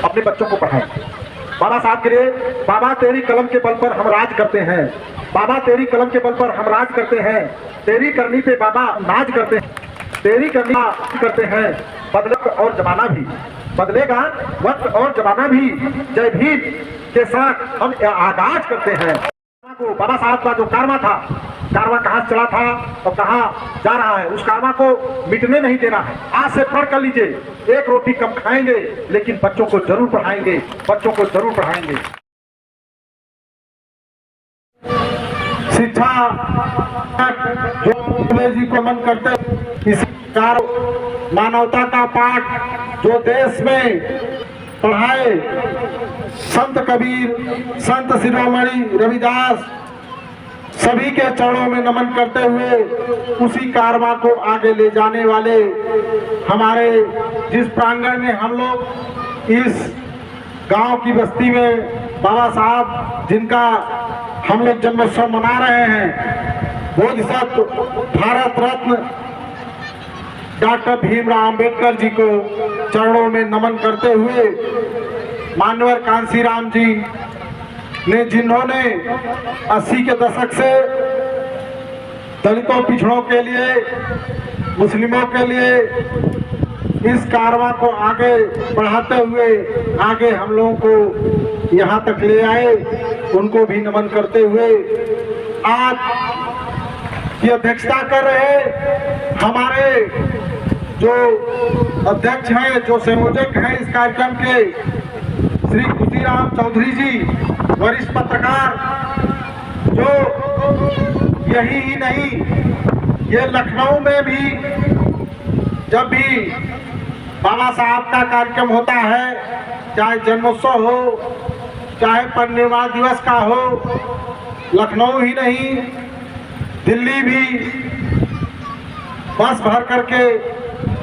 अपने बच्चों को पढ़ाएं। बाबा साहब के लिए बाबा तेरी कलम के बल पर हम राज करते हैं, बाबा तेरी कलम के बल पर हम राज करते हैं, तेरी करनी पे बाबा नाज करते हैं, तेरी करनी करते हैं। बदलेगा और जमाना भी, बदलेगा वक्त और जमाना भी, जय भीम के साथ हम आगाज करते हैं। बाबा साहब का जो कारवा था, कारवा कहाँ चला था और कहाँ जा रहा है, उस कारवा को मिटने नहीं देना है। आज से प्रण कर लीजिए, एक रोटी कम खाएंगे लेकिन बच्चों को जरूर पढ़ाएंगे, बच्चों को जरूर पढ़ाएंगे। शिक्षा जो जी को मन करते, इस मानवता का पाठ जो देश में पढ़ाए संत कबीर, संत शिरोमणि रविदास, सभी के चरणों में नमन करते हुए उसी कारवां को आगे ले जाने वाले हमारे जिस प्रांगण में हम लोग इस गांव की बस्ती में बाबा साहब जिनका हम लोग जन्मोत्सव मना रहे हैं, बोधिसत्व भारत रत्न डॉक्टर भीमराव अंबेडकर जी को चरणों में नमन करते हुए मान्यवर कांसीराम जी ने, जिन्होंने 80 के दशक से दलितों पिछड़ों के लिए, मुस्लिमों के लिए इस कारवां को आगे बढ़ाते हुए आगे हम लोगों को यहाँ तक ले आए, उनको भी नमन करते हुए आज की अध्यक्षता कर रहे हमारे जो अध्यक्ष हैं, जो संयोजक हैं इस कार्यक्रम के, श्री खुशीराम चौधरी जी, वरिष्ठ पत्रकार, जो यही ही नहीं ये लखनऊ में भी जब भी बाबा साहब का कार्यक्रम होता है, चाहे जन्मोत्सव हो, चाहे परिनिर्वाण दिवस का हो, लखनऊ ही नहीं दिल्ली भी बस भर करके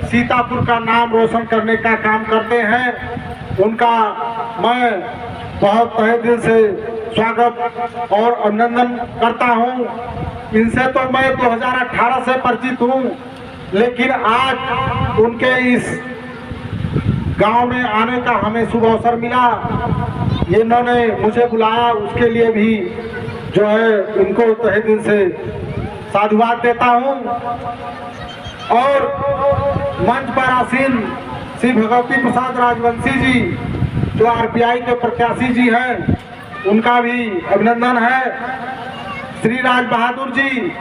सीतापुर का नाम रोशन करने का काम करते हैं। उनका मैं बहुत तहे दिल से स्वागत और अभिनंदन करता हूं। इनसे तो मैं 2018 से परिचित हूं, लेकिन आज उनके इस गांव में आने का हमें शुभ अवसर मिला, इन्होंने मुझे बुलाया, उसके लिए भी जो है इनको तहे दिल से साधुवाद देता हूं। और मंच पर आसीन श्री भगवती प्रसाद राजवंशी जी जो आरपीआई के प्रत्याशी जी हैं, उनका भी अभिनंदन है। श्री राज बहादुर जी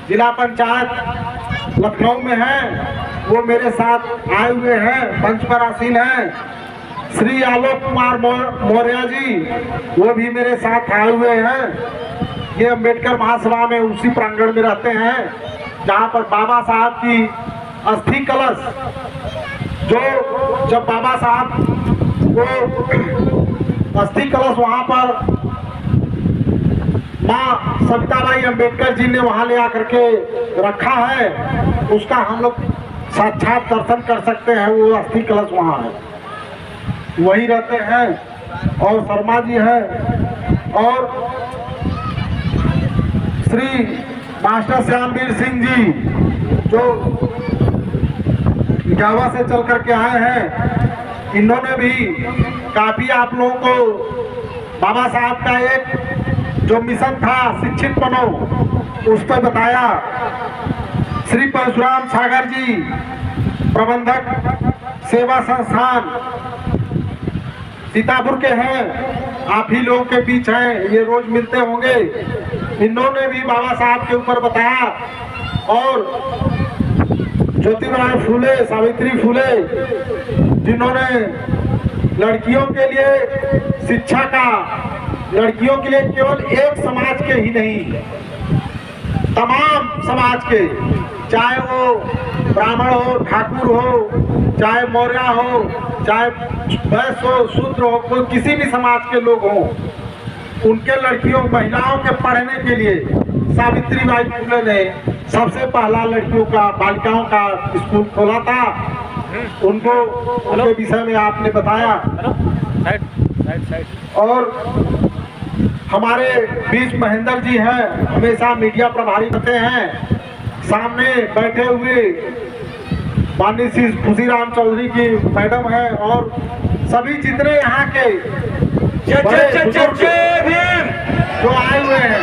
जिला पंचायत लखनऊ में हैं, वो मेरे साथ आए हुए हैं, मंच पर आसीन हैं। श्री आलोक कुमार मौर्य जी, वो भी मेरे साथ आए हुए हैं। ये अम्बेडकर महासभा में उसी प्रांगण में रहते हैं जहाँ पर बाबा साहब की अस्थि कलश, जो जब बाबा साहब को अस्थि कलश वहाँ पर माँ सविताबाई अम्बेडकर जी ने वहाँ ले आकर के रखा है, उसका हम लोग साक्षात दर्शन कर सकते हैं। वो अस्थि कलश वहाँ है, वही रहते हैं। और शर्मा जी हैं और श्री मास्टर श्यामवीर सिंह जी जो इटावा से चल करके आए हैं, इन्होंने भी काफी आप लोगों को बाबा साहब का एक जो मिशन था शिक्षित बनो, उस पर बताया। श्री परशुराम सागर जी प्रबंधक सेवा संस्थान सीतापुर के हैं, आप ही लोगों के बीच हैं, ये रोज मिलते होंगे। इन्होंने भी बाबा साहब के ऊपर बताया। और ज्योतिबा फूले, सावित्री फूले, जिन्होंने लड़कियों के लिए शिक्षा का, लड़कियों के लिए केवल एक समाज के ही नहीं, तमाम समाज के, चाहे वो ब्राह्मण हो, ठाकुर हो, चाहे मौर्य हो, चाहे वैश्य हो, शूद्र हो, कोई किसी भी समाज के लोग हों, उनके लड़कियों महिलाओं के पढ़ने के लिए सावित्रीबाई फुले ने सबसे पहला लड़कियों का, बालिकाओं का स्कूल खोला था। उनको उनके विषय में आपने बताया। और हमारे बीच महेंद्र जी हैं, हमेशा मीडिया प्रभारी होते हैं। सामने बैठे हुए माननीय श्री खुशीराम चौधरी की मैडम है और सभी जितने यहाँ के बड़े बुजुर्ग जो आए हुए हैं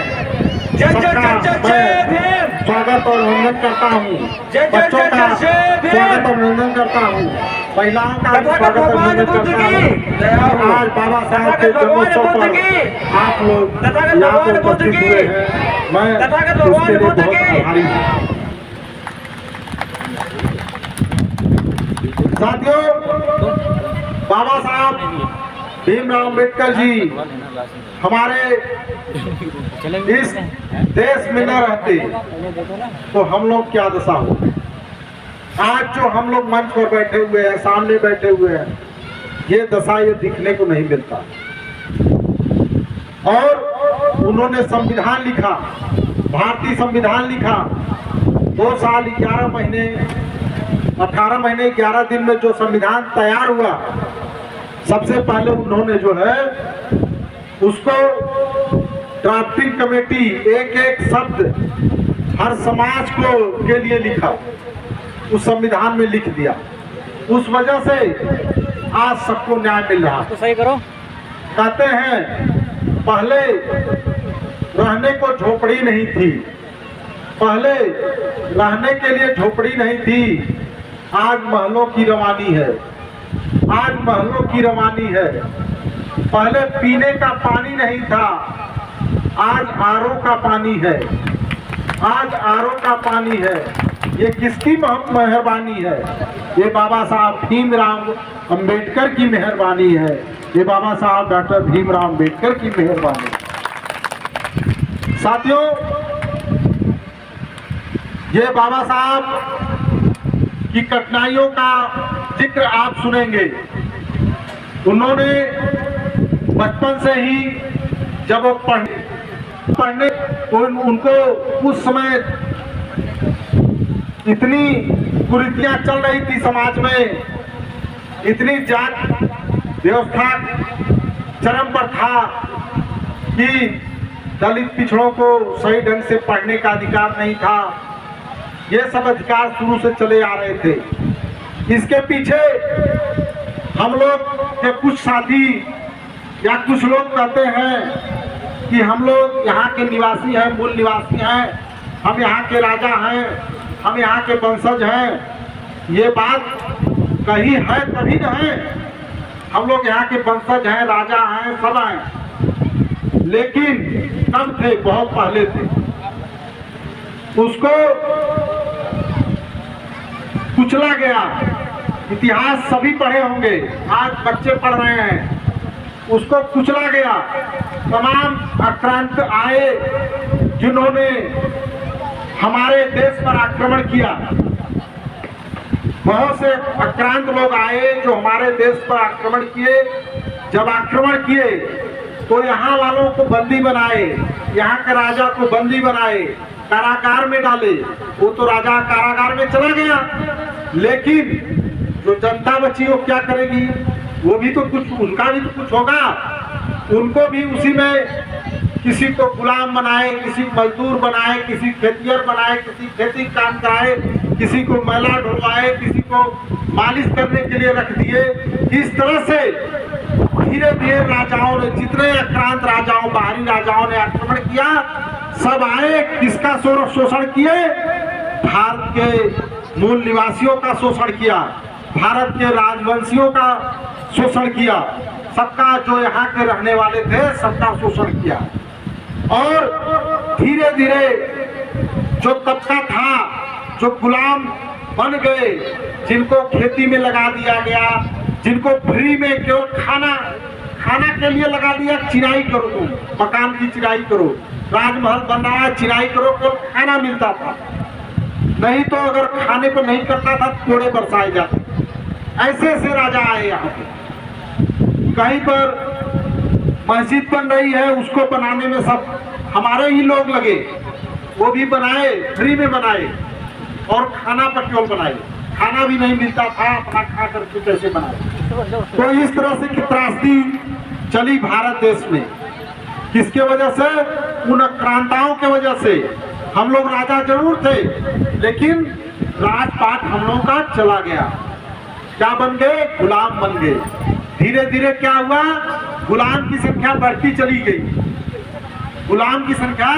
स्वागत और अभिनंदन करता हूँ। बच्चों का स्वागत और अभिनंदन करता हूँ, महिलाओं का स्वागत और अभिनंदन करता हूँ। आज बाबा साहब के जन्मोत्सव पर आप लोग यहाँ पर उपस्थित हुए हैं, मैं उसके लिए बहुत आभारी हूँ। साथियों, बाबा साहब भीमराव अम्बेडकर जी हमारे इस देश में न रहते तो हम लोग क्या दशा हो। आज जो हम लोग मंच पर बैठे हुए हैं, सामने बैठे हुए हैं, ये दशा ये दिखने को नहीं मिलता। और उन्होंने संविधान लिखा, भारतीय संविधान लिखा। 2 साल 11 महीने 18 महीने 11 दिन में जो संविधान तैयार हुआ, सबसे पहले उन्होंने जो है उसको ड्राफ्टिंग कमेटी एक शब्द हर समाज को के लिए लिखा, उस संविधान में लिख दिया। उस वजह से आज सबको न्याय मिल रहा। तो सही करो। कहते हैं पहले रहने को झोपड़ी नहीं थी, पहले रहने के लिए झोपड़ी नहीं थी, आज महलों की रवानी है, आज महलों की रवानी है। पहले पीने का पानी नहीं था, आज आरओ का पानी है, आज आरओ का पानी है। ये किसकी मेहरबानी है? ये बाबा साहब भीमराव अंबेडकर की मेहरबानी है। ये बाबा साहब डॉक्टर भीमराव अंबेडकर की मेहरबानी। साथियों, ये बाबा साहब की कठिनाइयों का जिक्र आप सुनेंगे। उन्होंने बचपन से ही जब वो पढ़ने तो उनको उस समय इतनी कुरीतियां चल रही थी समाज में, इतनी जात व्यवस्था चरम पर था कि दलित पिछड़ों को सही ढंग से पढ़ने का अधिकार नहीं था। ये सब अधिकार शुरू से चले आ रहे थे। इसके पीछे हम लोग के कुछ साथी या कुछ लोग कहते हैं कि हम लोग यहाँ के निवासी हैं, मूल निवासी हैं, हम यहाँ के राजा हैं, हम यहाँ के वंशज हैं। ये बात कही है तभी न है। हम लोग यहाँ के वंशज हैं, राजा हैं, सब हैं, लेकिन कब थे? बहुत पहले थे। उसको कुचला गया। इतिहास सभी पढ़े होंगे, आज बच्चे पढ़ रहे हैं। उसको कुचला गया। तमाम आक्रांत आए जिन्होंने हमारे देश पर आक्रमण किया। बहुत से आक्रांत लोग आए जो हमारे देश पर आक्रमण किए। जब आक्रमण किए तो यहाँ वालों को बंदी बनाए, यहाँ के राजा को बंदी बनाए, कारागार में डाले। वो तो राजा कारागार में चला गया, लेकिन जो जनता बची वो क्या करेगी? वो भी तो कुछ, उनका भी तो कुछ होगा। उनको भी उसी में किसी को गुलाम बनाए, किसी को मजदूर बनाए, किसी खेतियर बनाए, किसी खेती काम कराए, किसी को मैला ढुलवाए, किसी को मालिश करने के लिए रख दिए। इस तरह से धीरे धीरे राजाओं ने, जितने आक्रांत राजाओं, बाहरी राजाओं ने आक्रमण किया, सब आए। किसका शोषण किए? भारत के मूल निवासियों का शोषण किया, भारत के राजवंशियों का शोषण किया, सबका, जो यहाँ के रहने वाले थे सबका शोषण किया। और धीरे धीरे जो तबका था, जो गुलाम बन गए, जिनको खेती में लगा दिया गया, जिनको फ्री में केवल खाना के लिए लगा दिया, चिराई करो, तुम मकान की चिराई करो, राजमहल बन रहा है, चिराई करो, केवल खाना मिलता था। नहीं तो अगर खाने पर नहीं करता था तो कोड़े बरसाए जाते। ऐसे ऐसे राजा आए यहाँ पे। कहीं पर मस्जिद बन रही है, उसको बनाने में सब हमारे ही लोग लगे, वो भी बनाए, फ्री में बनाए, और खाना पर केवल बनाए। खाना भी नहीं मिलता था, अपना खा करके कैसे बनाए। तो इस तरह से की त्रासदी चली भारत देश में। किसके वजह से? उन आक्रांताओं के वजह से। हम लोग राजा जरूर थे, लेकिन राजपाट हम लोगों का चला गया। क्या बन गए? गुलाम बन गए। धीरे धीरे क्या हुआ, गुलाम की संख्या बढ़ती चली गई, गुलाम की संख्या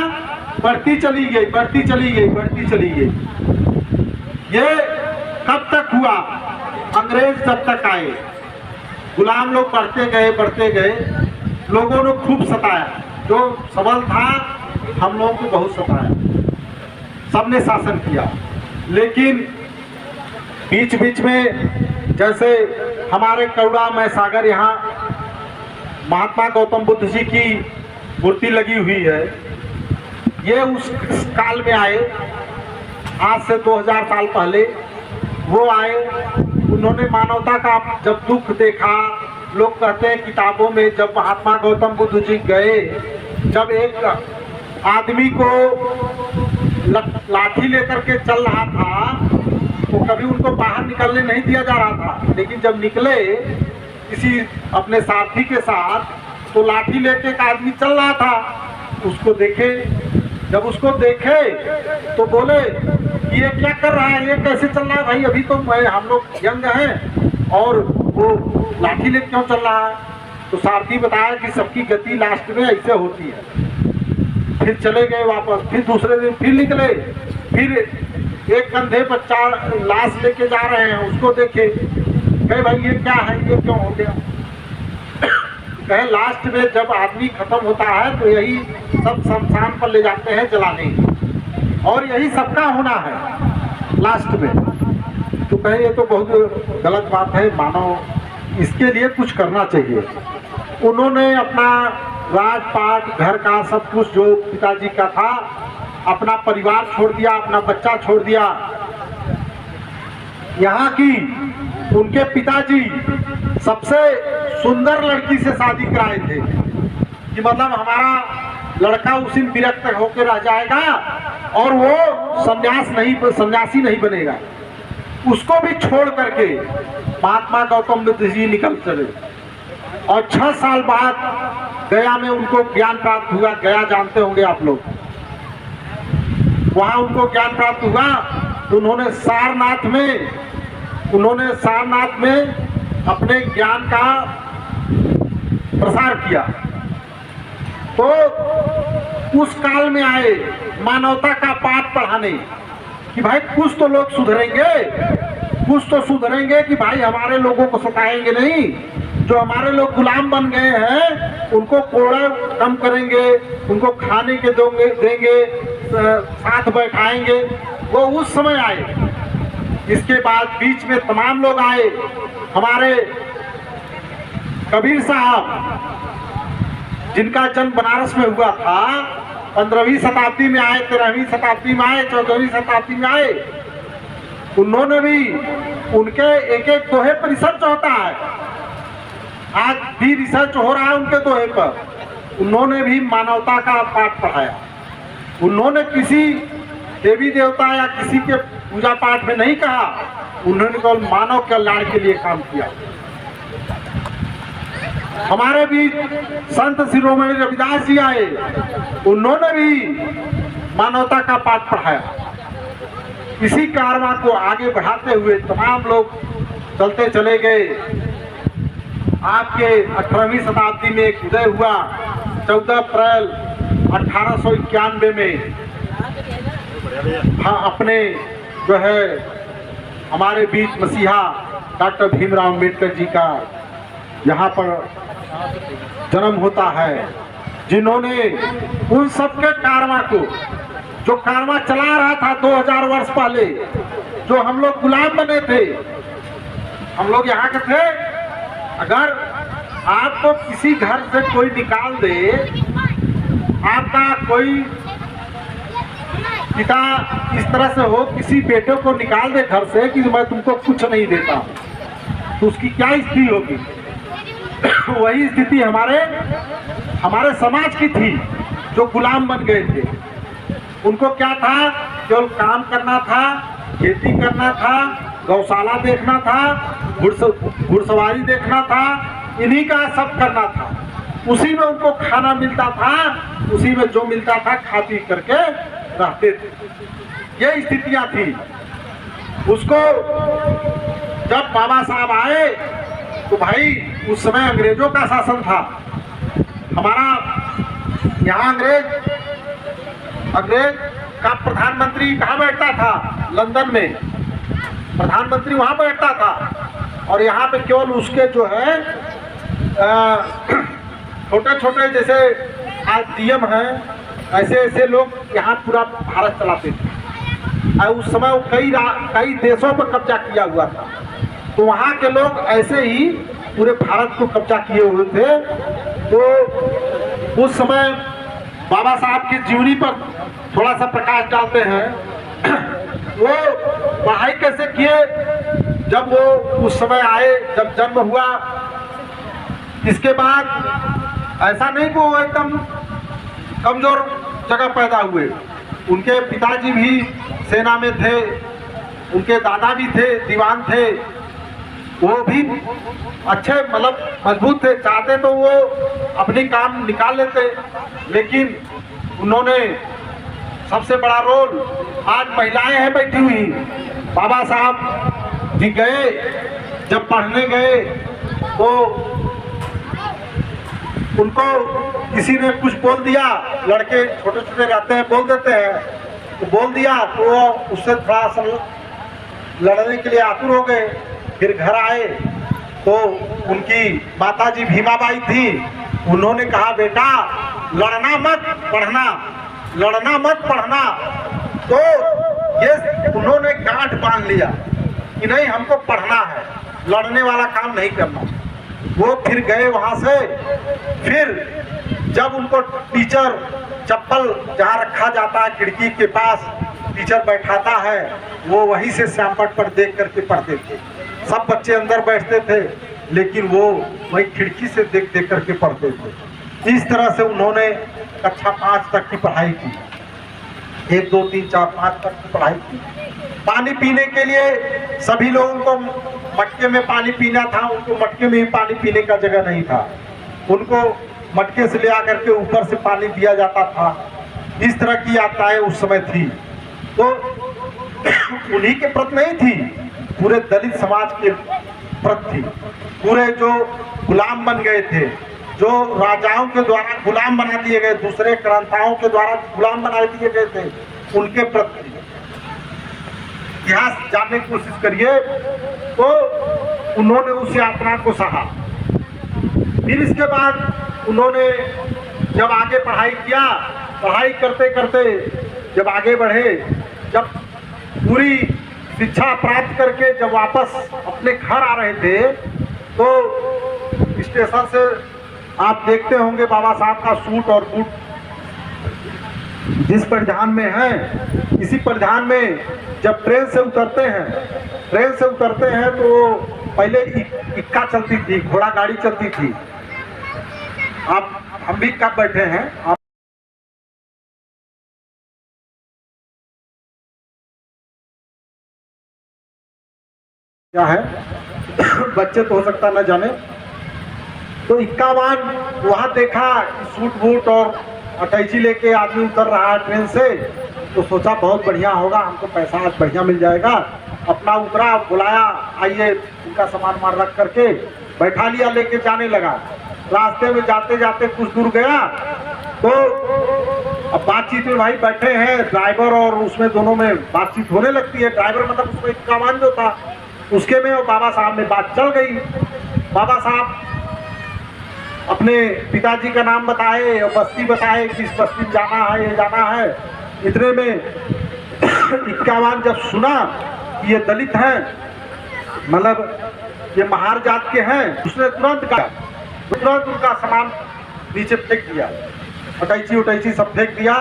बढ़ती चली गई, बढ़ती चली गई, बढ़ती चली गई। ये कब तक हुआ, अंग्रेज जब तक आए, गुलाम लोग बढ़ते गए, बढ़ते गए, लोगों ने खूब सताया, जो सबल था हम लोगों को बहुत सताया, सबने शासन किया। लेकिन बीच बीच में जैसे हमारे करुड़ा में सागर यहाँ महात्मा गौतम बुद्ध जी की मूर्ति लगी हुई है, ये उस काल में आए, आज से 2000 साल पहले वो आए। उन्होंने मानवता का जब दुख देखा, लोग कहते हैं किताबों में, जब महात्मा गौतम बुद्ध जी गए, जब एक आदमी को लाठी लेकर के चल रहा था तो कभी उनको बाहर निकलने नहीं दिया जा रहा था, लेकिन जब निकले किसी अपने साथी के साथ तो लाठी लेके एक आदमी चल रहा था, उसको देखे, जब उसको देखे तो बोले ये क्या कर रहा है, ये कैसे चल रहा है भाई, अभी तो हम लोग यंग हैं और वो लाठी लेके क्यों चल रहा है। तो सारथी बताया कि सबकी गति लास्ट में ऐसे होती है। फिर चले गए वापस, फिर दूसरे दिन फिर निकले, फिर एक कंधे पर 4 लाश लेके जा रहे हैं, उसको देखे, कहे भाई ये क्या है, ये क्यों हो गया। कहे लास्ट में जब आदमी खत्म होता है तो यही सब शमशान पर ले जाते हैं जलाने, और यही सबका होना है लास्ट में। तो कहे ये तो बहुत गलत बात है, मानव इसके लिए कुछ करना चाहिए। उन्होंने अपना राजपाट, घर का सब कुछ जो पिताजी का था, अपना परिवार छोड़ दिया, अपना बच्चा छोड़ दिया। यहाँ की उनके पिताजी सबसे सुंदर लड़की से शादी कराए थे कि मतलब हमारा लड़का उसी में विरक्त होकर रह जाएगा और वो सन्यासी नहीं बनेगा। उसको भी छोड़ करके महात्मा गौतम बुद्ध जी निकल चले, और 6 साल बाद गया में उनको ज्ञान प्राप्त हुआ। गया जानते होंगे आप लोग, वहां उनको ज्ञान प्राप्त हुआ तो उन्होंने सारनाथ में अपने ज्ञान का प्रसार किया। तो उस काल में आए मानवता का पाठ पढ़ाने कि भाई कुछ तो लोग सुधरेंगे, कुछ तो सुधरेंगे कि भाई हमारे लोगों को सताएंगे नहीं, जो हमारे लोग गुलाम बन गए हैं उनको कोड़ा कम करेंगे, उनको खाने के देंगे, साथ बैठाएंगे। वो उस समय आए। इसके बाद बीच में तमाम लोग आए। हमारे कबीर साहब जिनका जन्म बनारस में हुआ था, 15वीं शताब्दी में आए, 13वीं शताब्दी में आए, 14वीं शताब्दी में आए। उन्होंने भी, उनके एक एक दोहे पर रिसर्च होता है, आज भी रिसर्च हो रहा है उनके दोहे पर। उन्होंने भी मानवता का पाठ पढ़ाया। उन्होंने किसी देवी देवता या किसी के पूजा पाठ में नहीं कहा, उन्होंने केवल मानव कल्याण के लिए काम किया। हमारे भी संत शिरोमणि रविदास जी आए, उन्होंने भी मानवता का पाठ पढ़ाया। इसी कारवां को आगे बढ़ाते हुए तमाम लोग चलते चले गए। आपके 18वीं शताब्दी में एक उदय हुआ 14 अप्रैल 1891 में। हाँ, अपने जो है हमारे बीच मसीहा डॉक्टर भीमराव अम्बेडकर जी का यहाँ पर जन्म होता है, जिन्होंने उन सबके कारवां को, जो कारवां चला रहा था 2000 वर्ष पहले, जो हम लोग गुलाम बने थे, हम लोग यहाँ के थे। अगर आपको किसी घर से कोई निकाल दे, आपका कोई पिता इस तरह से हो, किसी बेटे को निकाल दे घर से कि मैं तुमको कुछ नहीं देता, तो उसकी क्या स्थिति होगी। वही स्थिति हमारे समाज की थी, जो गुलाम बन गए थे। उनको क्या था, केवल काम करना था, खेती करना था, गौशाला देखना था, घुड़सवारी देखना था, इन्हीं का सब करना था। उसी में उनको खाना मिलता था, उसी में जो मिलता था खा पी करके रहते थे। ये स्थितियां थी। उसको जब बाबा साहब आए तो भाई उस समय अंग्रेजों का शासन था। हमारा यहाँ अंग्रेज का प्रधानमंत्री कहाँ बैठता था? लंदन में प्रधानमंत्री वहाँ बैठता था। और यहाँ पे केवल उसके जो है छोटे छोटे जैसे आज डीएम हैं, ऐसे ऐसे लोग यहाँ पूरा भारत चलाते थे। और उस समय वो कई देशों पर कब्जा किया हुआ था, तो वहाँ के लोग ऐसे ही पूरे भारत को कब्जा किए हुए थे। तो उस समय बाबा साहब की जीवनी पर थोड़ा सा प्रकाश डालते हैं। वो पढ़ाई कैसे किए, जब वो उस समय आए, जब जन्म हुआ, इसके बाद ऐसा नहीं कि वो एकदम कमजोर जगह पैदा हुए। उनके पिताजी भी सेना में थे, उनके दादा भी थे, दीवान थे, वो भी अच्छे मतलब मजबूत थे। चाहते तो वो अपनी काम निकाल लेते, लेकिन उन्होंने सबसे बड़ा रोल, आज महिलाएं हैं बैठी हुई, बाबा साहब जी गए, जब पढ़ने गए तो उनको किसी ने कुछ बोल दिया, लड़के छोटे छोटे रहते हैं बोल देते हैं, तो बोल दिया तो वो उससे थोड़ा सा लड़ने के लिए आतुर हो गए। फिर घर आए तो उनकी माताजी भीमाबाई थी, उन्होंने कहा बेटा लड़ना मत पढ़ना, लड़ना मत पढ़ना। तो ये उन्होंने गांठ बांध लिया कि नहीं हमको पढ़ना है, लड़ने वाला काम नहीं करना। वो फिर गए वहां से। फिर जब उनको टीचर चप्पल जहाँ रखा जाता है खिड़की के पास टीचर बैठाता है, वो वहीं से श्यामपट्ट पर देख करके पढ़ते थे। सब बच्चे अंदर बैठते थे, लेकिन वो वही खिड़की से देख देख करके पढ़ते थे। इस तरह से उन्होंने कक्षा 5 तक की पढ़ाई की, 1 2 3 4 5 तक की पढ़ाई की। पानी पीने के लिए सभी लोगों को मटके में पानी पीना था, उनको मटके में ही पानी पीने का जगह नहीं था, उनको मटके से ले आकर के ऊपर से पानी दिया जाता था। इस तरह की यात्राएं उस समय थी। तो उन्हीं के प्रति नहीं थी, पूरे दलित समाज के प्रति थी। पूरे जो गुलाम बन गए थे, जो राजाओं के द्वारा गुलाम बना दिए गए, दूसरे क्रांताओं के द्वारा गुलाम बना दिए गए थे, उनके प्रति इतिहास जानने की कोशिश करिए। तो उन्होंने उस यात्रा को सहा। फिर इसके बाद उन्होंने जब आगे पढ़ाई किया, पढ़ाई करते करते जब आगे बढ़े, जब पूरी शिक्षा प्राप्त करके जब वापस अपने घर आ रहे थे, तो स्टेशन से आप देखते होंगे बाबा साहब का सूट और बूट जिस परिधान में है, इसी परिधान में जब ट्रेन से उतरते हैं तो पहले इक्का चलती थी, घोड़ा गाड़ी चलती थी। आप हम भी कब बैठे हैं, आप क्या है बच्चे तो हो सकता न जाने। तो इक्कावान वहां देखा सूट बूट और अटैची लेके आदमी उतर रहा है ट्रेन से, तो सोचा बहुत बढ़िया होगा, हमको पैसा आज बढ़िया मिल जाएगा। अपना उतरा, बुलाया, आइए, उनका सामान मार रख करके बैठा लिया, लेके जाने लगा। रास्ते में जाते जाते कुछ दूर गया तो अब बातचीत में भाई बैठे हैं ड्राइवर और उसमें, दोनों में बातचीत होने लगती है। ड्राइवर मतलब उसमें इक्कावान जो था उसके में और बाबा साहब में बात चल गई। बाबा साहब अपने पिताजी का नाम बताए और बस्ती बताए, किस बस्ती में जाना है, ये जाना है। इतने में इक्कावान जब सुना कि ये दलित हैं, मतलब ये महार जात के हैं, उसने तुरंत उनका सामान नीचे फेंक दिया, अटैची उटैची सब फेंक दिया।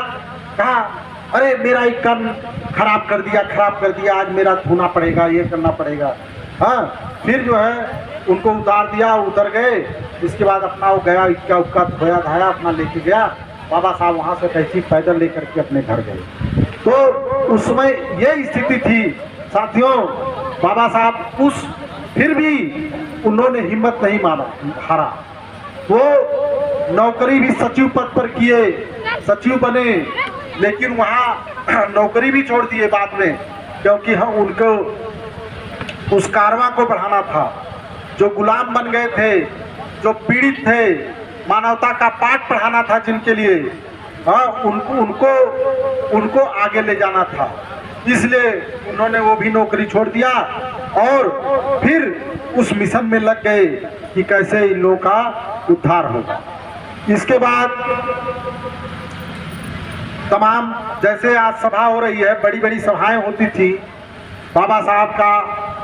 कहा अरे मेरा इक्का खराब कर दिया, आज मेरा धोना पड़ेगा, ये करना पड़ेगा। हाँ, फिर जो है उनको उतार दिया, उतर गए। इसके बाद अपना वो गया, इक्का उक्का धोया धाया अपना लेके गया। बाबा साहब वहाँ से कैसी पैदल लेकर के अपने घर गए। तो उस समय ये स्थिति थी साथियों। बाबा साहब फिर भी उन्होंने हिम्मत नहीं हारा। वो नौकरी भी सचिव पद पर किए, सचिव बने, लेकिन वहाँ नौकरी भी छोड़ दिए बाद में, क्योंकि हम उनको उस कारवां को बढ़ाना था। जो गुलाम बन गए थे, जो पीड़ित थे, मानवता का पाठ पढ़ाना था जिनके लिए, हाँ, उनको आगे ले जाना था। इसलिए उन्होंने वो भी नौकरी छोड़ दिया और फिर उस मिशन में लग गए कि कैसे इन लोगों का उद्धार होगा। इसके बाद तमाम, जैसे आज सभा हो रही है, बड़ी बड़ी सभाएं होती थी, बाबा साहब का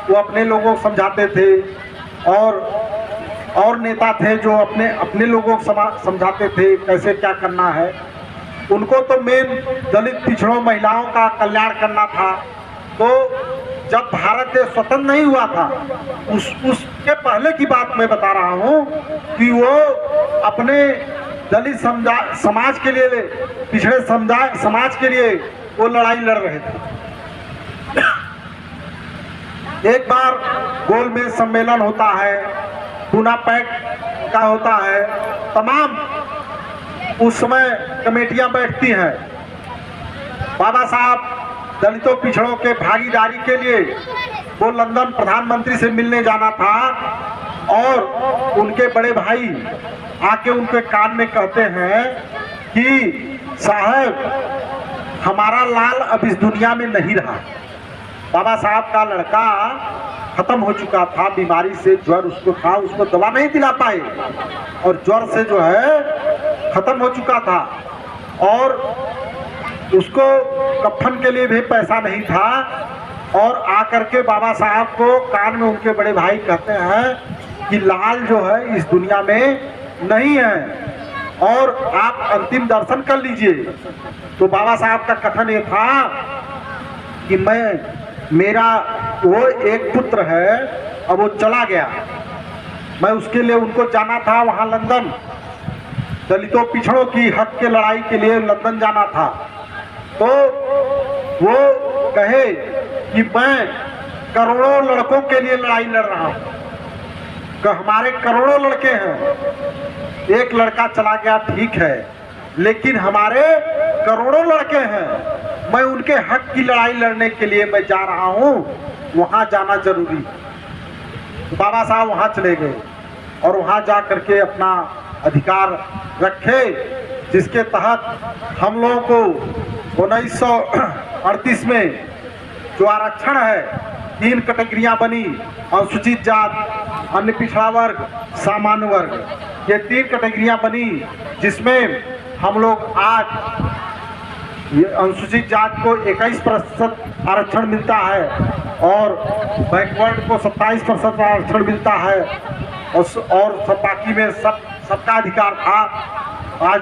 वो अपने लोगों को समझाते थे और नेता थे जो अपने लोगों को समझाते थे कैसे क्या करना है। उनको तो मेन दलित पिछड़ों महिलाओं का कल्याण करना था। तो जब भारत देश स्वतंत्र नहीं हुआ था, उसके पहले की बात मैं बता रहा हूँ कि वो अपने दलित समाज के लिए, पिछड़े समाज के लिए वो लड़ाई लड़ रहे थे। एक बार गोलमेज सम्मेलन होता है, पूना पैक्ट का होता है, तमाम उस समय कमेटियां बैठती हैं। बाबा साहब दलितों पिछड़ों के भागीदारी के लिए वो लंदन प्रधानमंत्री से मिलने जाना था और उनके बड़े भाई आके उनके कान में कहते हैं कि साहब हमारा लाल अब इस दुनिया में नहीं रहा। बाबा साहब का लड़का खत्म हो चुका था, बीमारी से, ज्वर उसको था, उसको दवा नहीं दिला पाए और ज्वर से जो है खत्म हो चुका था और उसको कफन के लिए भी पैसा नहीं था। और आकर के बाबा साहब को कान में उनके बड़े भाई कहते हैं कि लाल जो है इस दुनिया में नहीं है और आप अंतिम दर्शन कर लीजिए। तो बाबा साहब का कथन ये था कि मेरा वो एक पुत्र है, अब वो चला गया, मैं उसके लिए उनको जाना था वहाँ लंदन, दलितों पिछड़ों की हक के लड़ाई के लिए लंदन जाना था। तो वो कहे कि मैं करोड़ों लड़कों के लिए लड़ाई लड़ रहा हूँ, कि हमारे करोड़ों लड़के हैं, एक लड़का चला गया ठीक है, लेकिन हमारे करोड़ों लड़के हैं, मैं उनके हक की लड़ाई लड़ने के लिए मैं जा रहा हूँ, वहाँ जाना जरूरी। तो बाबा साहब वहाँ चले गए और वहाँ जा करके अपना अधिकार रखे, जिसके तहत हम लोगों को 1938 में जो आरक्षण है, 3 कैटेगरियां बनी, अनुसूचित जात, अन्य पिछड़ा वर्ग, सामान्य वर्ग, ये 3 कैटेगरियां बनी, जिसमें हम लोग आज ये अनुसूचित जात को 21% आरक्षण मिलता है और बैकवर्ड को 27% आरक्षण मिलता है और बाकी में सबका अधिकार था। आज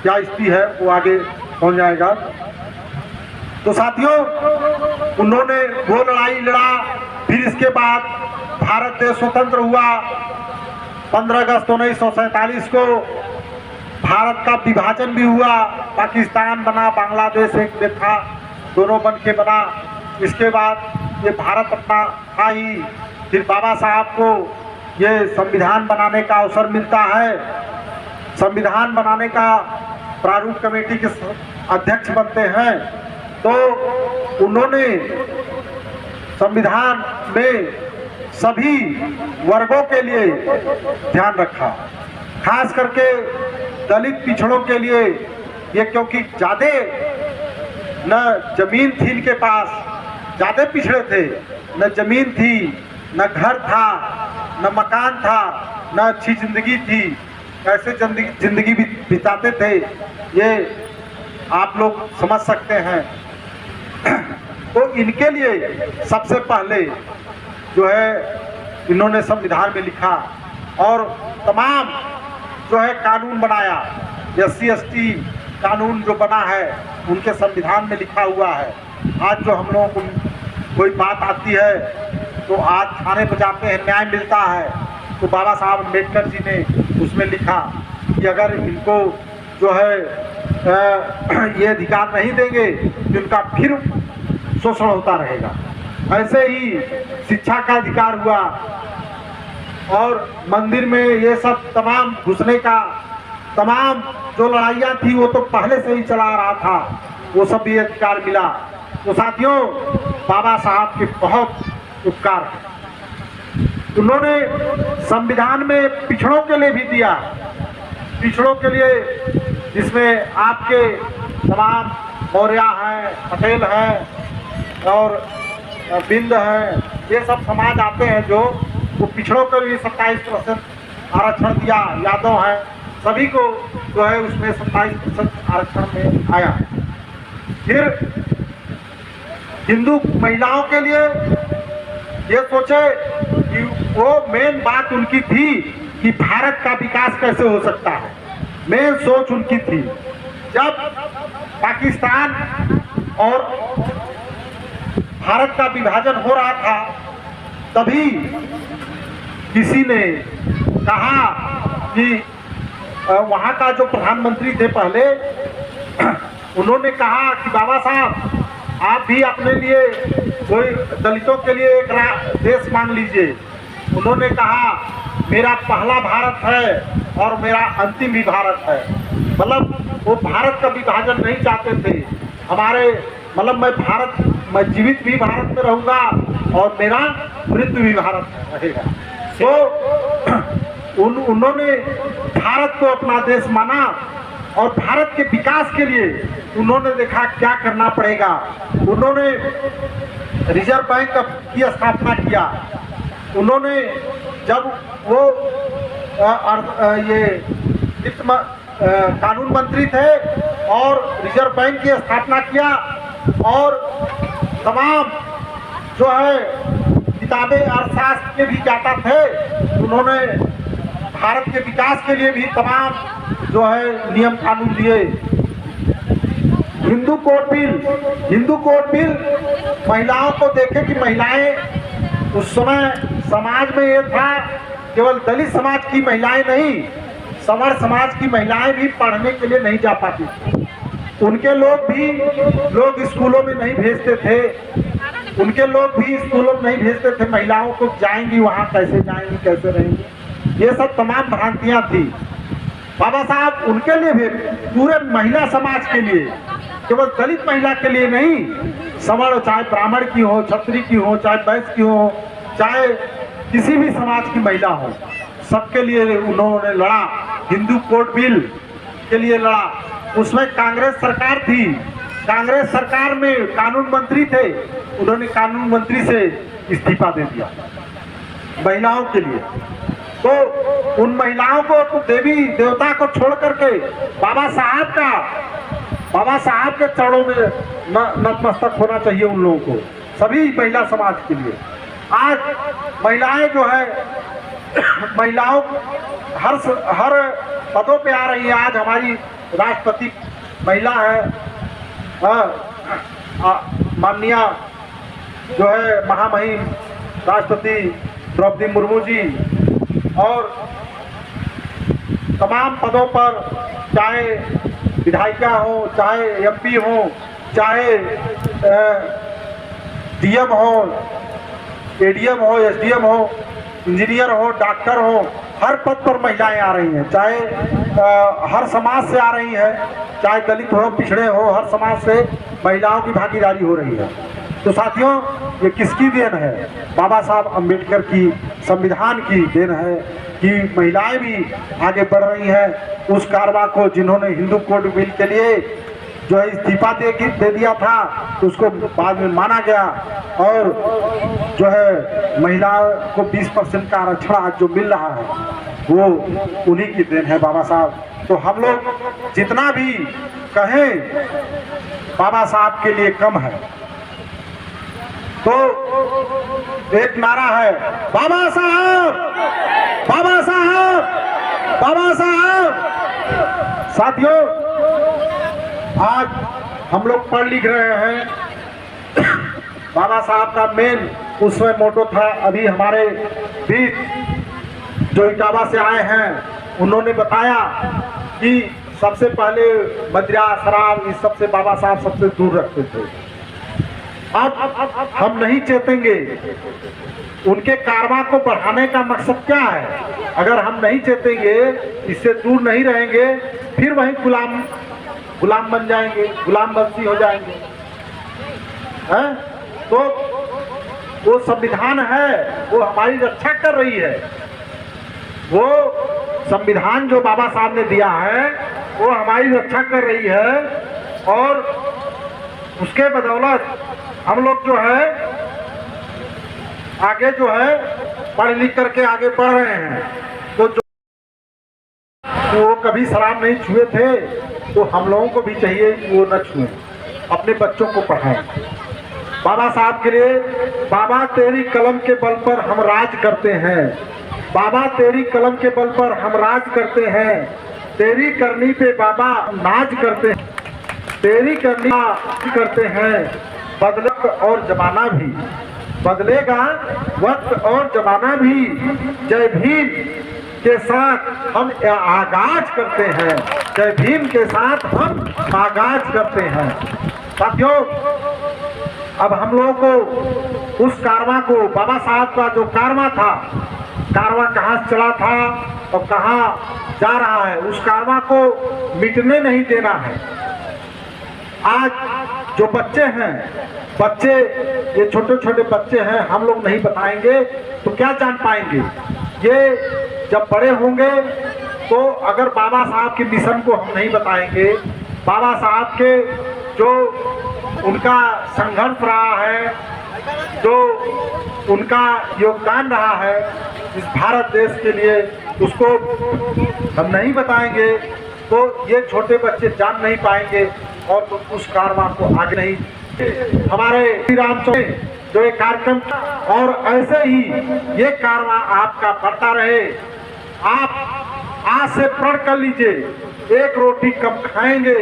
क्या स्थिति है वो आगे पहुंच जाएगा। तो साथियों, उन्होंने वो लड़ाई लड़ा। फिर इसके बाद भारत देश स्वतंत्र हुआ। 15 अगस्त 1947 को भारत का विभाजन भी हुआ, पाकिस्तान बना, बांग्लादेश एक में था, दोनों बन के बना। इसके बाद ये भारत अपना था ही। फिर बाबा साहब को ये संविधान बनाने का अवसर मिलता है। संविधान बनाने का प्रारूप कमेटी के अध्यक्ष बनते हैं। तो उन्होंने संविधान में सभी वर्गों के लिए ध्यान रखा, खास करके दलित पिछड़ों के लिए। ये क्योंकि ज़्यादा न जमीन थी इनके पास, ज़्यादा पिछड़े थे, न जमीन थी, न घर था, न मकान था, न अच्छी जिंदगी थी। कैसे जिंदगी बिताते थे ये आप लोग समझ सकते हैं। तो इनके लिए सबसे पहले जो है इन्होंने संविधान में लिखा और तमाम जो है कानून बनाया। SC ST कानून जो बना है उनके संविधान में लिखा हुआ है। आज जो हम लोगों को कोई बात आती है तो आज थाने पर जाते हैं, न्याय मिलता है, तो बाबा साहब अम्बेडकर जी ने उसमें लिखा कि अगर इनको जो है ये अधिकार नहीं देंगे तो इनका फिर शोषण होता रहेगा। ऐसे ही शिक्षा का अधिकार हुआ और मंदिर में ये सब तमाम घुसने का, तमाम जो लड़ाइयाँ थी वो तो पहले से ही चला आ रहा था, वो सब भी अधिकार मिला। तो साथियों, बाबा साहब के बहुत उपकार हैं। उन्होंने संविधान में पिछड़ों के लिए भी दिया, पिछड़ों के लिए, जिसमें आपके तमाम मौर्य हैं, पटेल हैं और बिंद हैं, ये सब समाज आते हैं जो वो पिछड़ों के लिए 27% आरक्षण दिया। यादव हैं, सभी को जो है उसमें 27% आरक्षण में आया। फिर हिंदू महिलाओं के लिए ये सोचे कि वो मेन बात उनकी थी कि भारत का विकास कैसे हो सकता है, मेन सोच उनकी थी। जब पाकिस्तान और भारत का विभाजन हो रहा था तभी किसी ने कहा कि वहाँ का जो प्रधानमंत्री थे पहले, उन्होंने कहा कि बाबा साहब आप भी अपने लिए कोई दलितों के लिए एक देश मान लीजिए। उन्होंने कहा मेरा पहला भारत है और मेरा अंतिम भी भारत है। मतलब वो भारत का विभाजन नहीं चाहते थे। हमारे मतलब मैं जीवित भी भारत में रहूँगा और मेरा मृत्यु भी भारत में रहेगा। तो उन्होंने भारत को अपना देश माना और भारत के विकास के लिए उन्होंने देखा क्या करना पड़ेगा। उन्होंने रिजर्व बैंक की स्थापना किया। उन्होंने जब वो ये कानून मंत्री थे और रिजर्व बैंक की स्थापना किया और तमाम जो है किताबें अर्थशास्त्र के भी ज्ञाता थे, उन्होंने भारत के विकास के लिए भी तमाम जो है नियम कानून दिए। हिंदू कोड बिल महिलाओं को देखे कि महिलाएं उस समय समाज में ये था केवल दलित समाज की महिलाएं नहीं, सवर्ण समाज की महिलाएं भी पढ़ने के लिए नहीं जा पाती थी। उनके लोग स्कूलों में नहीं भेजते थे, उनके लोग भी स्कूलों में नहीं भेजते थे। महिलाओं को जाएंगी वहाँ कैसे जाएंगी, कैसे रहेंगी, ये सब तमाम भ्रांतियाँ थी। बाबा साहब उनके लिए भी, पूरे महिला समाज के लिए, केवल दलित महिला के लिए नहीं, सवर्ण चाहे ब्राह्मण की हो, क्षत्रिय की हो, चाहे वैश्य की हो, चाहे किसी भी समाज की महिला हो, सबके लिए उन्होंने लड़ा। हिंदू कोड बिल के लिए लड़ा। उसमें कांग्रेस सरकार थी, कांग्रेस सरकार में कानून मंत्री थे, उन्होंने कानून मंत्री से इस्तीफा दे दिया महिलाओं के लिए। तो उन महिलाओं को तो देवी देवता को छोड़ करके बाबा साहब के चरणों में नतमस्तक होना चाहिए उन लोगों को, सभी महिला समाज के लिए। आज महिलाएं जो है, महिलाओं हर पदों पे आ रही है। आज हमारी राष्ट्रपति महिला है, माननीय जो है महामहिम राष्ट्रपति द्रौपदी मुर्मू जी, और तमाम पदों पर चाहे विधायिका हो, चाहे एमपी हो, चाहे डीएम हो, एडीएम हो, एसडीएम हो, इंजीनियर हो, डॉक्टर हो, हर पद पर महिलाएं आ रही हैं। चाहे हर समाज से आ रही हैं, चाहे दलित हो, पिछड़े हो, हर समाज से महिलाओं की भागीदारी हो रही है। तो साथियों, ये किसकी देन है? बाबा साहब अम्बेडकर की, संविधान की देन है कि महिलाएं भी आगे बढ़ रही हैं। उस कारवा को जिन्होंने हिंदू कोड बिल के लिए जो है इस्तीफा दे दिया था, तो उसको बाद में माना गया और जो है महिलाओं को 20% का आरक्षण आज जो मिल रहा है वो उन्हीं की देन है, बाबा साहब। तो हम लोग जितना भी कहें बाबा साहब के लिए कम है। तो एक नारा है, बाबा साहब, बाबा साहब, बाबा साहब। साथियों, आज हम लोग पढ़ लिख रहे हैं। बाबा साहब का मेन उसमें मोटो था। अभी हमारे बीच जो इटावा से आए हैं उन्होंने बताया कि सबसे पहले मदिरा, शराब, इस सबसे बाबा साहब सबसे दूर रखते थे। अब हम नहीं चेतेंगे। उनके कारवां को बढ़ाने का मकसद क्या है? अगर हम नहीं चेतेंगे, इससे दूर नहीं रहेंगे, फिर वही गुलाम बन जाएंगे, गुलाम बंसी हो जाएंगे। हैं? तो वो संविधान है वो हमारी रक्षा कर रही है। वो संविधान जो बाबा साहब ने दिया है वो हमारी रक्षा कर रही है और उसके बदौलत हम लोग जो है आगे जो है पढ़ लिख करके आगे बढ़ रहे हैं। तो जो वो कभी शराब नहीं छुए थे तो हम लोगों को भी चाहिए कि वो न छुएं, अपने बच्चों को पढ़ाएं। बाबा साहब के लिए बाबा तेरी कलम के बल पर हम राज करते हैं, बाबा तेरी कलम के बल पर हम राज करते हैं, तेरी करनी पे बाबा नाज करते हैं, तेरी करनी करते हैं। बदले और जमाना भी बदलेगा, वक्त और जमाना भी, जय भीम के साथ हम आगाज करते हैं, जय भीम के साथ हम आगाज करते हैं। साथियों, अब हम लोगों को उस कारवां को, बाबा साहब का जो कारवां था, कारवां कहाँ से चला था और कहाँ जा रहा है, उस कारवां को मिटने नहीं देना है। आज जो बच्चे हैं, बच्चे ये छोटे छोटे बच्चे हैं, हम लोग नहीं बताएंगे तो क्या जान पाएंगे। ये जब बड़े होंगे तो अगर बाबा साहब के मिशन को हम नहीं बताएंगे, बाबा साहब के जो उनका संघर्ष रहा है, जो उनका योगदान रहा है इस भारत देश के लिए, उसको हम नहीं बताएंगे तो ये छोटे बच्चे जान नहीं पाएंगे और तो उस कारवां को आगे नहीं। हमारे श्री राम जो एक कार्यक्रम, और ऐसे ही ये कारवां आपका बढ़ता रहे। आप आज से प्रण कर लीजिए, एक रोटी कम खाएंगे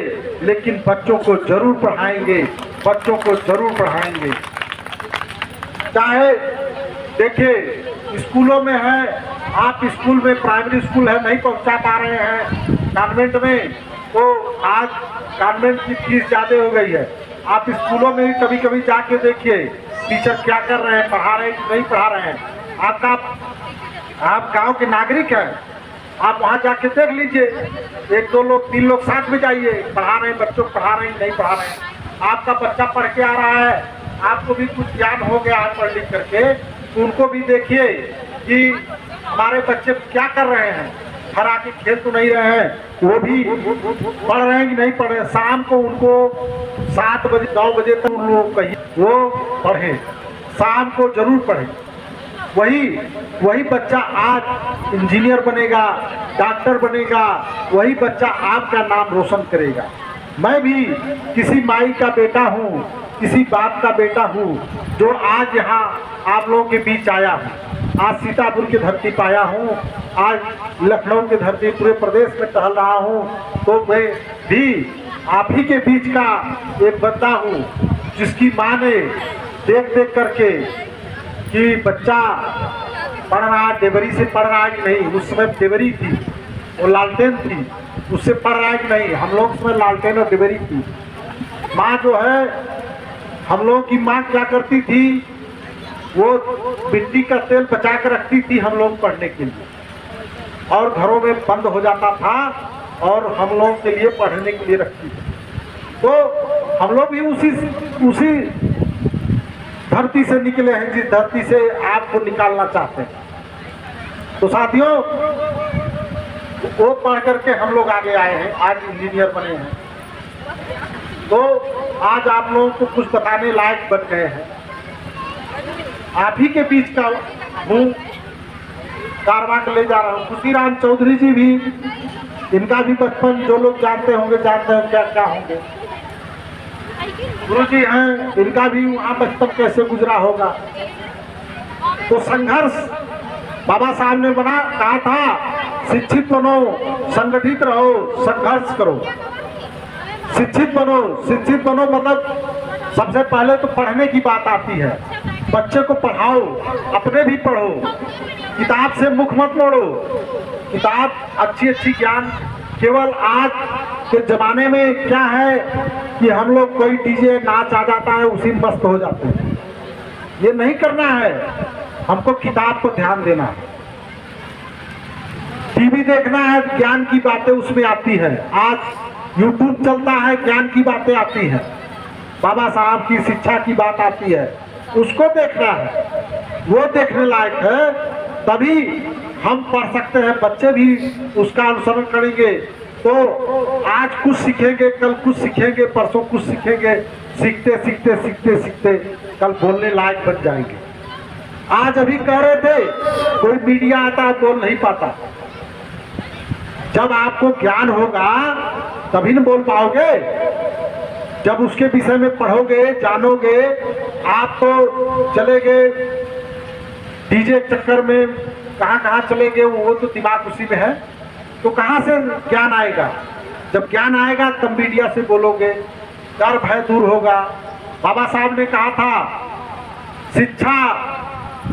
लेकिन बच्चों को जरूर पढ़ाएंगे, बच्चों को जरूर पढ़ाएंगे। चाहे देखिए स्कूलों में है, आप स्कूल में प्राइमरी स्कूल है नहीं पहुंचा पा रहे हैं कॉन्वेंट में, तो आज कॉन्वेंट की फीस ज़्यादा हो गई है। आप स्कूलों में भी कभी कभी जाके देखिए टीचर क्या कर रहे हैं, पढ़ा रहे हैं कि नहीं पढ़ा रहे हैं। आप गांव के नागरिक हैं, आप वहां जाके देख लीजिए, एक दो लोग तीन लोग साथ में जाइए, पढ़ा रहे हैं बच्चों को, पढ़ा रहे हैं नहीं पढ़ा रहे हैं। आपका बच्चा पढ़ के आ रहा है, आपको भी कुछ ज्ञान हो गया है पढ़ लिख करके, तो उनको भी देखिए कि हमारे बच्चे क्या कर रहे हैं, घर आके खेल तो नहीं रहे हैं, वो भी पढ़ रहे हैं कि नहीं पढ़ रहे हैं। शाम को उनको 7 बजे 9 बजे तक उन लोग कहिए वो पढ़े, शाम को जरूर पढ़े। वही बच्चा आज इंजीनियर बनेगा, डॉक्टर बनेगा, वही बच्चा आपका नाम रोशन करेगा। मैं भी किसी माई का बेटा हूँ, किसी बाप का बेटा हूँ, जो आज यहाँ आप लोगों के बीच आया हूँ। आज सीतापुर की धरती पर आया हूँ, आज लखनऊ की धरती पूरे प्रदेश में टहल रहा हूँ, तो मैं भी आप ही के बीच का एक बंदा हूँ जिसकी माँ ने देख देख करके कि बच्चा पढ़ रहा, डेबरी से पढ़ रहा है कि नहीं, उस समय डेबरी थी, वो लालटेन थी, उससे पढ़ रहा है कि नहीं, हम लोग उसमें लालटेन और डेबरी थी। माँ जो है, हम लोगों की माँ क्या करती थी, वो मिट्टी का तेल बचा कर रखती थी हम लोग पढ़ने के लिए, और घरों में बंद हो जाता था और हम लोगों के लिए पढ़ने के लिए रखती थी। तो हम लोग भी उसी धरती से निकले हैं जिस धरती से आपको निकालना चाहते हैं। तो साथियों, वो पढ़ करके हम लोग आगे आए हैं, आज इंजीनियर बने हैं, तो आज आप लोगों को कुछ बताने लायक बन गए हैं। आप ही के बीच का हूँ, कारवां ले जा रहा हूँ। खुशीराम चौधरी जी भी, इनका भी बचपन जो लोग जानते होंगे जानते हैं क्या क्या होंगे। गुरु जी हैं, इनका भी वहाँ बचपन कैसे गुजरा होगा। तो संघर्ष बाबा साहब ने कहा था, शिक्षित बनो, संगठित रहो, संघर्ष करो। शिक्षित बनो मतलब सबसे पहले तो पढ़ने की बात आती है। बच्चे को पढ़ाओ, अपने भी पढ़ो, किताब से मुख मत मोड़ो। किताब अच्छी ज्ञान, केवल आज के ज़माने में क्या है कि हम लोग कोई डीजे नाच आ जाता है उसी में मस्त हो जाते हैं। ये नहीं करना है, हमको किताब को ध्यान देना है। टीवी देखना है, ज्ञान की बातें उसमें आती है। आज यूट्यूब चलता है, ज्ञान की बातें आती हैं, बाबा साहब की शिक्षा की बात आती है। उसको देखना है, वो देखने लायक है, तभी हम पढ़ सकते हैं। बच्चे भी उसका अनुसरण करेंगे तो आज कुछ सीखेंगे, कल कुछ सीखेंगे, परसों कुछ सीखेंगे, सीखते सीखते सीखते सीखते कल बोलने लायक बन जाएंगे। आज अभी कह रहे थे कोई मीडिया आता बोल नहीं पाता। जब आपको ज्ञान होगा तभी न बोल पाओगे। जब उसके विषय में पढ़ोगे, जानोगे। आप तो चले गए डीजे चक्कर में, कहाँ कहाँ चले गए, वो तो दिमाग उसी में है, तो कहाँ से ज्ञान आएगा? जब ज्ञान आएगा तब मीडिया से बोलोगे, डर भय दूर होगा। बाबा साहब ने कहा था शिक्षा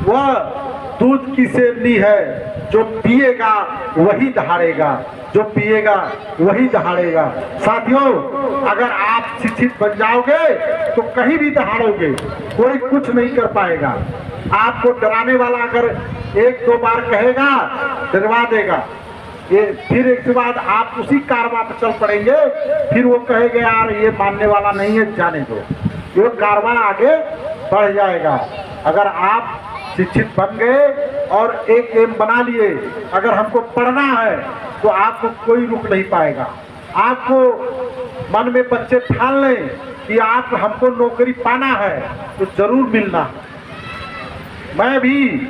वह दूध की सेवनी है, जो पिएगा वही दहाड़ेगा, जो पिएगा वही दहाड़ेगा। साथियों, अगर आप शिक्षित बन जाओगे तो कहीं भी दहाड़ोगे, कोई कुछ नहीं कर पाएगा। आपको डराने वाला अगर एक दो बार कहेगा, डरवा देगा, ये फिर एक के बाद आप उसी कारवा पर चल पड़ेंगे। फिर वो कहेगा यार ये मानने वाला नहीं है, जाने दो। ये कारवा आगे बढ़ जाएगा। अगर आप शिक्षित बन गए और एक एम बना लिए, अगर हमको पढ़ना है तो आपको कोई रुक नहीं पाएगा। आपको मन में बच्चे ठान लें कि आप हमको नौकरी पाना है तो जरूर मिलना है। मैं भी,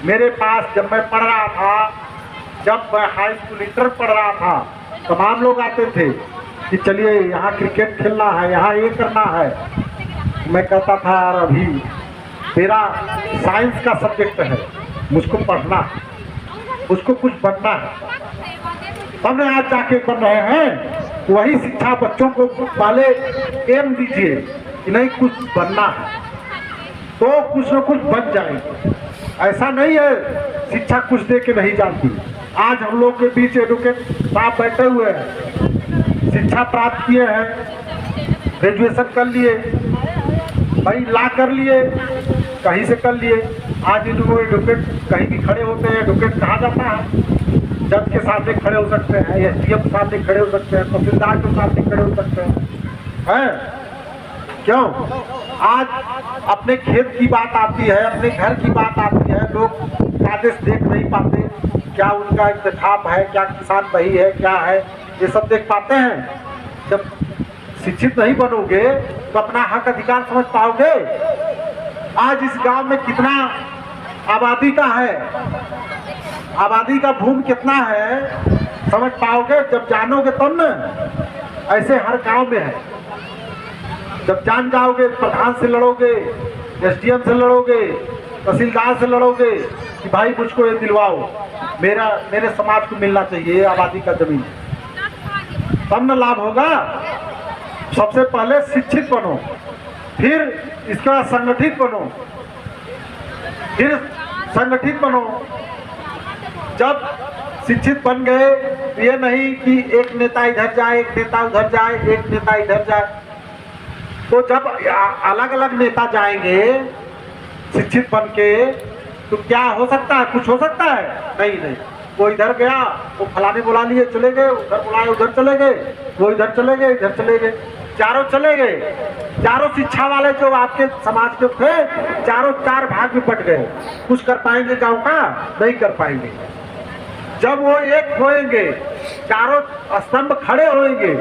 मेरे पास जब मैं पढ़ रहा था, जब मैं हाई स्कूल इंटर पढ़ रहा था, तमाम लोग आते थे कि चलिए यहाँ क्रिकेट खेलना है, यहाँ ये करना है। मैं कहता था यार अभी मेरा साइंस का सब्जेक्ट है, मुझको पढ़ना है, मुझको कुछ बनना है। हमने आज जाके बन रहे हैं। वही शिक्षा बच्चों को पहले एम दीजिए कि नहीं कुछ बनना है तो कुछ न कुछ बन जाएंगे। ऐसा नहीं है शिक्षा कुछ दे के नहीं जाती। आज हम लोग के बीच एडवोकेट साहब बैठे हुए हैं, शिक्षा प्राप्त किए हैं, ग्रेजुएशन कर लिए, भाई ला कर लिए, कहीं से कर लिए। आज इनको एडवोकेट कहीं भी खड़े होते हैं, एडवोकेट कहा जाता है। जज के सामने खड़े हो सकते हैं, एसडीएम के सामने खड़े हो सकते हैं, तहसीलदार के सामने खड़े हो सकते हैं। क्यों? आज अपने खेत की बात आती है, अपने घर की बात आती है, लोग कागज देख नहीं पाते, क्या उनका इंतखाब है, क्या किसान बही है, क्या है, ये सब देख पाते हैं। जब शिक्षित नहीं बनोगे तो अपना हक अधिकार समझ पाओगे? आज इस गांव में कितना आबादी का है, आबादी का भूमि कितना है, समझ पाओगे? जब जानोगे तब न। ऐसे हर गांव में है। जब जान जाओगे, प्रधान से लड़ोगे, एसडीएम से लड़ोगे, तहसीलदार से लड़ोगे कि भाई मुझको ये दिलवाओ, मेरे समाज को मिलना चाहिए आबादी का जमीन, तब न लाभ होगा। सबसे पहले शिक्षित बनो, फिर इसके बाद संगठित बनो, फिर संगठित बनो। जब शिक्षित बन गए तो ये नहीं कि एक नेता इधर जाए, एक नेता उधर जाए, एक नेता इधर जाए। तो जब अलग अलग नेता जाएंगे शिक्षित बन के तो क्या हो सकता है? कुछ हो सकता है? नहीं नहीं। वो इधर गया, वो फलाने बुला लिए चले गए, उधर बुलाए उधर चले गए, वो इधर चले गए, इधर चले गए, चारों चले गए। चारों शिक्षा वाले जो आपके समाज के थे, चारों चार भाग में बट गए। कुछ कर पाएंगे गांव का? नहीं कर पाएंगे। जब वो एक होएंगे, चारों स्तंभ खड़े होएंगे,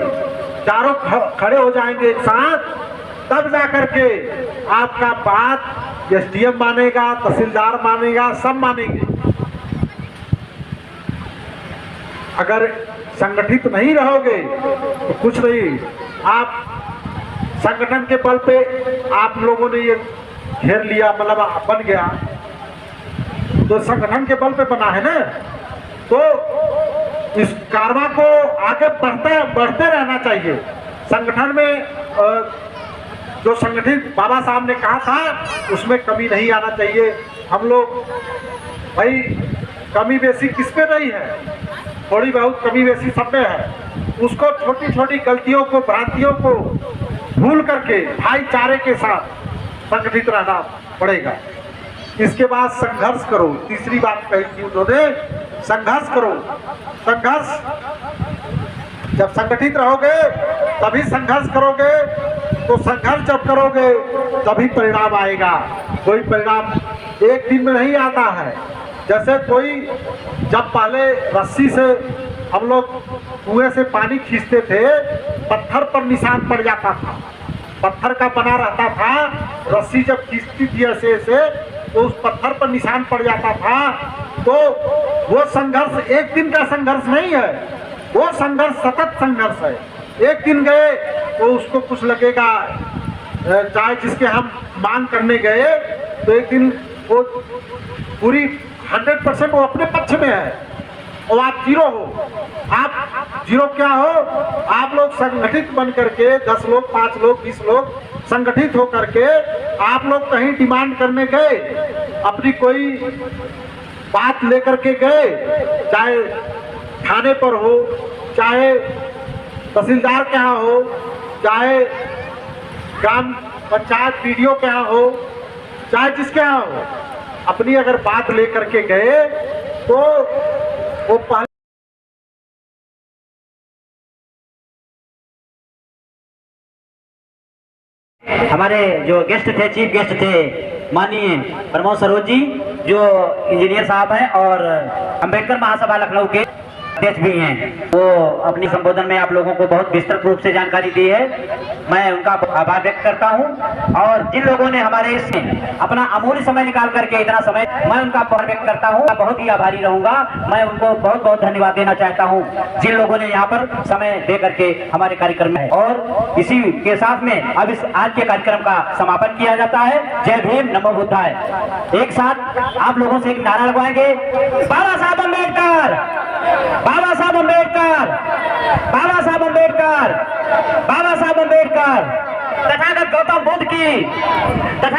चारों खड़े हो जाएंगे एक साथ, तब जाकर के आपका बात एसडीएम मानेगा, तहसीलदार मानेगा, सब मानेंगे। अगर संगठित नहीं रहोगे तो कुछ नहीं। आप संगठन के बल पे आप लोगों ने ये घेर लिया, मतलब बन गया, तो संगठन के बल पे बना है ना, तो इस कारवा को आगे बढ़ते रहना चाहिए। संगठन में जो संगठित बाबा साहब ने कहा था उसमें कमी नहीं आना चाहिए। हम लोग भाई कमी बेसी किस पे नहीं है, थोड़ी बहुत कमी बेसी सब में है। उसको छोटी छोटी गलतियों को, भ्रांतियों को भूल करके भाईचारे के साथ संगठित रहना पड़ेगा। इसके बाद संघर्ष करो। तीसरी बात कही थी उन्होंने, संघर्ष करो। संघर्ष, जब संगठित रहोगे तभी संघर्ष करोगे, तो संघर्ष जब करोगे तभी परिणाम आएगा। कोई परिणाम एक दिन में नहीं आता है। जैसे कोई जब पहले रस्सी से हम लोग कुएं से पानी खींचते थे, पत्थर पर निशान पड़ जाता था, पत्थर का बना रहता था, रस्सी जब खींचती थी ऐसे तो उस पत्थर पर निशान पड़ जाता था। तो वो संघर्ष एक दिन का संघर्ष नहीं है, वो संघर्ष सतत संघर्ष है। एक दिन गए तो उसको कुछ लगेगा, चाहे जिसके हम मांग करने गए तो एक दिन वो पूरी 100% वो अपने पक्ष में है और आप जीरो हो। आप जीरो क्या हो? आप लोग संगठित बन करके 10 लोग, 5 लोग, 20 लोग संगठित हो करके आप लोग कहीं डिमांड करने गए, अपनी कोई बात लेकर के गए, चाहे थाने पर हो, चाहे तहसीलदार के यहाँ हो, चाहे ग्राम पंचायत पीडीओ के यहाँ हो, चाहे जिसके यहाँ हो, अपनी अगर बात लेकर के गए तो वो पहले हमारे जो गेस्ट थे, चीफ गेस्ट थे माननीय प्रमोद सरोज जी, जो इंजीनियर साहब हैं और अंबेडकर महासभा लखनऊ के अध्यक्ष भी हैं। वो अपनी संबोधन में आप लोगों को बहुत विस्तृत रूप से जानकारी दी है। मैं उनका आभार व्यक्त करता हूं और जिन लोगों ने हमारे इसमें अपना अमूल्य समय निकाल करके इतना समय, मैं उनका आभार व्यक्त करता हूं। बहुत ही आभारी रहूंगा। मैं उनको बहुत बहुत धन्यवाद देना चाहता हूं जिन लोगों ने यहाँ पर समय दे करके हमारे कार्यक्रम में। और इसी के साथ में अब इस आज के कार्यक्रम का समापन किया जाता है। जय भीम, नमो बुद्धाय। एक साथ आप लोगों से एक नारा लगवाएंगे, बाबा साहब अम्बेडकर, बाबा साहब अम्बेडकर, बाबा साहब अम्बेडकर, बाबा साहब अम्बेडकर, तथागत गौतम बुद्ध की, तथा